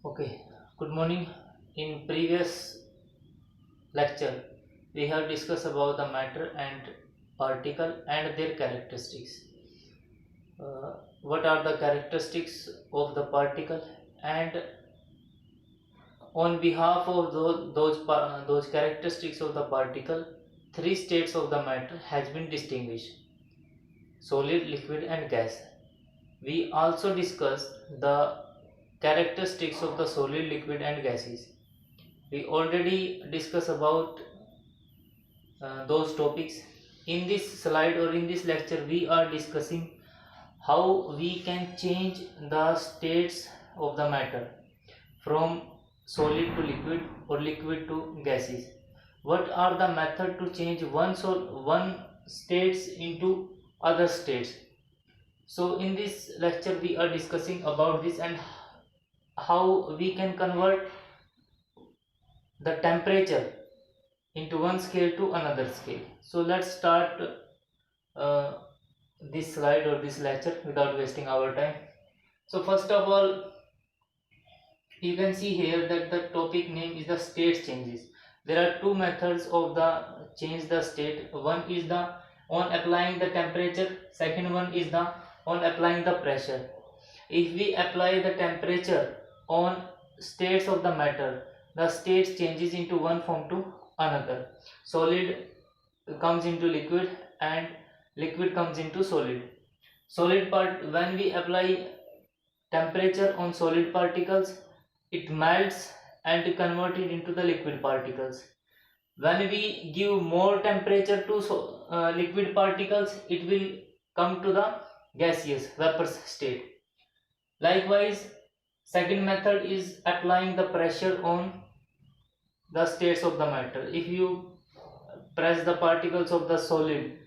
Okay, good morning. In previous lecture, we have discussed about the matter and particle and their characteristics. What are the characteristics of the particle, and on behalf of those characteristics of the particle, three states of the matter has been distinguished: solid, liquid, and gas. We also discussed the characteristics of the solid, liquid, and gases. We already discussed about those topics. In this slide or in this lecture, we are discussing how we can change the states of the matter from solid to liquid or liquid to gases. What are the method to change one states into other states? So in this lecture we are discussing about this and how we can convert the temperature into one scale to another scale. So let's start uh, this slide or this lecture without wasting our time. So first of all, you can see here that the topic name is the state changes. There are two methods of the change the state. One is the on applying the temperature, second one is the on applying the pressure. If we apply the temperature on states of the matter, the states changes into one form to another. Solid comes into liquid and liquid comes into solid. Solid part, when we apply temperature on solid particles, it melts and convert it into the liquid particles. When we give more temperature to liquid particles, it will come to the gaseous vapor state. Likewise, second method is applying the pressure on the states of the matter. If you press the particles of the solid,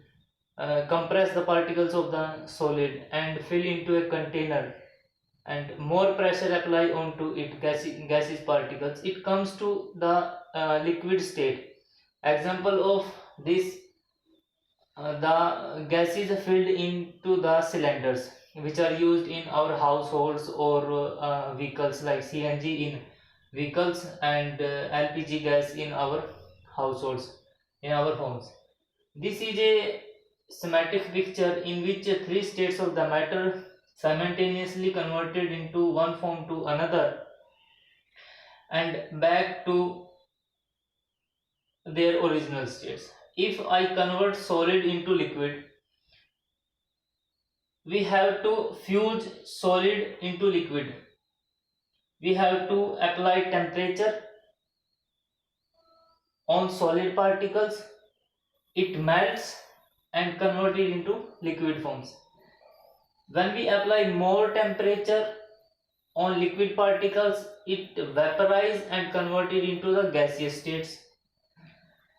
compress the particles of the solid and fill into a container, and more pressure apply onto it, gaseous particles, it comes to the liquid state. Example of this, the gases filled into the cylinders which are used in our households or vehicles, like CNG in vehicles and LPG gas in our households, in our homes. This is a schematic picture in which three states of the matter simultaneously converted into one form to another and back to their original states. If I convert solid into liquid, we have to fuse solid into liquid. We have to apply temperature on solid particles. It melts and convert it into liquid forms. When we apply more temperature on liquid particles, it vaporizes and convert it into the gaseous states.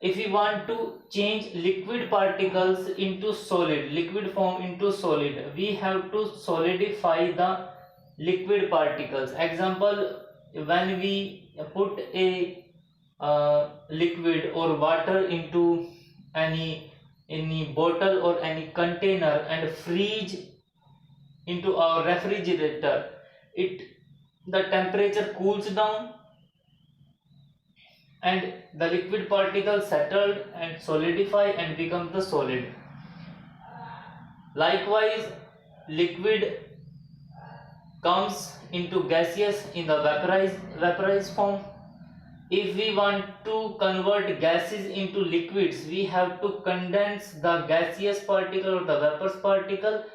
If we want to change liquid particles into solid, liquid form into solid, we have to solidify the liquid particles. Example, when we put a liquid or water into any bottle or any container and freeze into our refrigerator, it the temperature cools down and the liquid particles settled and solidify and become the solid. Likewise, liquid comes into gaseous in the vaporized form. If we want to convert gases into liquids, we have to condense the gaseous particle or the vapor particle.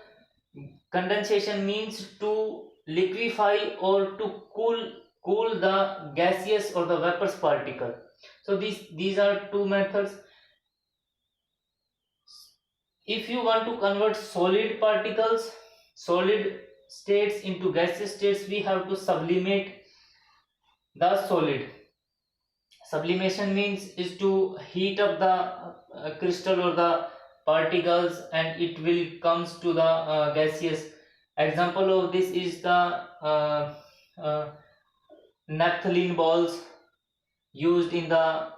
Condensation means to liquefy or to cool the gaseous or the vapor particle. So these are two methods. If you want to convert solid particles, solid states into gaseous states, we have to sublimate the solid. Sublimation means is to heat up the crystal or the particles and it will comes to the gaseous. Example of this is the uh, naphthalene balls used in the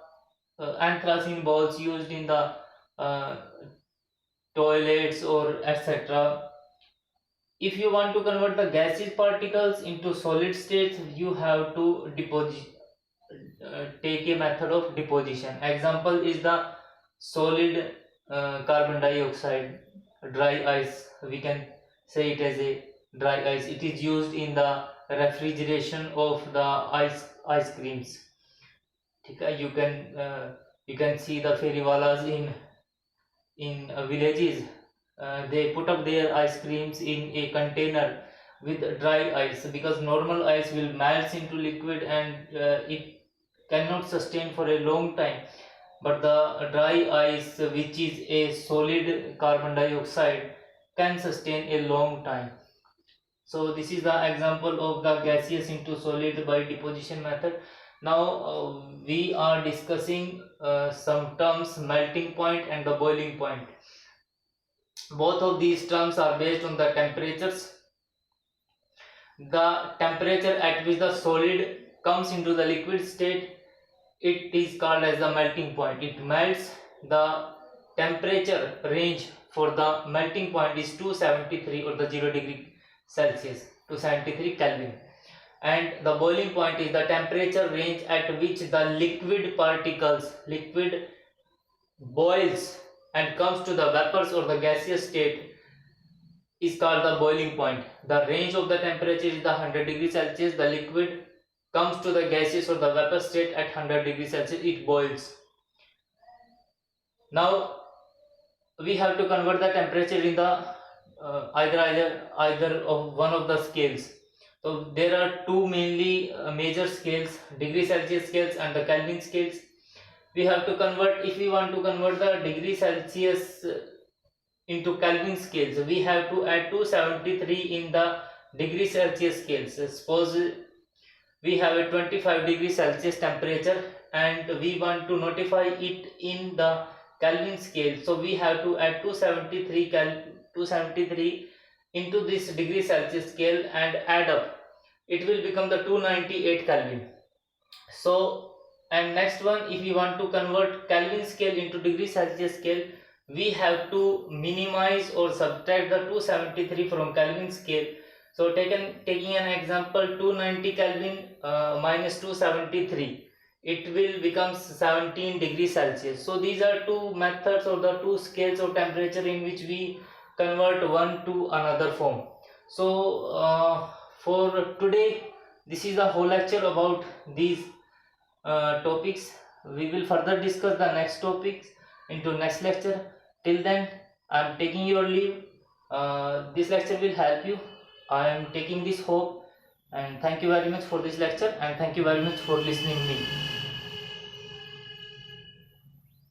anthracene balls used in the uh, toilets or etc. if you want to convert the gaseous particles into solid states, you have to take a method of deposition. Example is the solid carbon dioxide, dry ice, we can say it as a dry ice. It is used in the refrigeration of the ice creams. Okay, you can see the feriwalas in villages. They put up their ice creams in a container with dry ice, because normal ice will melt into liquid and it cannot sustain for a long time, but the dry ice, which is a solid carbon dioxide, can sustain a long time. So this is the example of the gaseous into solid by deposition method. Now we are discussing some terms, melting point and the boiling point. Both of these terms are based on the temperatures. The temperature at which the solid comes into the liquid state, it is called as the melting point. It melts. The temperature range for the melting point is 273 or the 0 degree Celsius, 273 Kelvin. And the boiling point is the temperature range at which the liquid boils and comes to the vapors or the gaseous state, is called the boiling point. The range of the temperature is the 100 degrees Celsius. The liquid comes to the gaseous or the vapor state at 100 degrees Celsius, it boils. Now we have to convert the temperature in the either of one of the scales. So there are two mainly major scales, degree Celsius scales and the Kelvin scales. We have to convert, if we want to convert the degree Celsius into Kelvin scales, we have to add 273 in the degree Celsius scales. Suppose we have a 25 degree Celsius temperature and we want to notify it in the Kelvin scale, so we have to add 273 into this degree Celsius scale and add up. It will become the 298 Kelvin. So, and next one, if we want to convert Kelvin scale into degree Celsius scale, we have to minimize or subtract the 273 from Kelvin scale. So taking an example, 290 Kelvin minus 273, it will become 17 degrees Celsius. So these are two methods or the two scales of temperature in which we convert one to another form. So for today, this is the whole lecture about these topics. We will further discuss the next topics into next lecture. Till then, I am taking your leave. This lecture will help you. I am taking this hope, and thank you very much for this lecture, and thank you very much for listening me.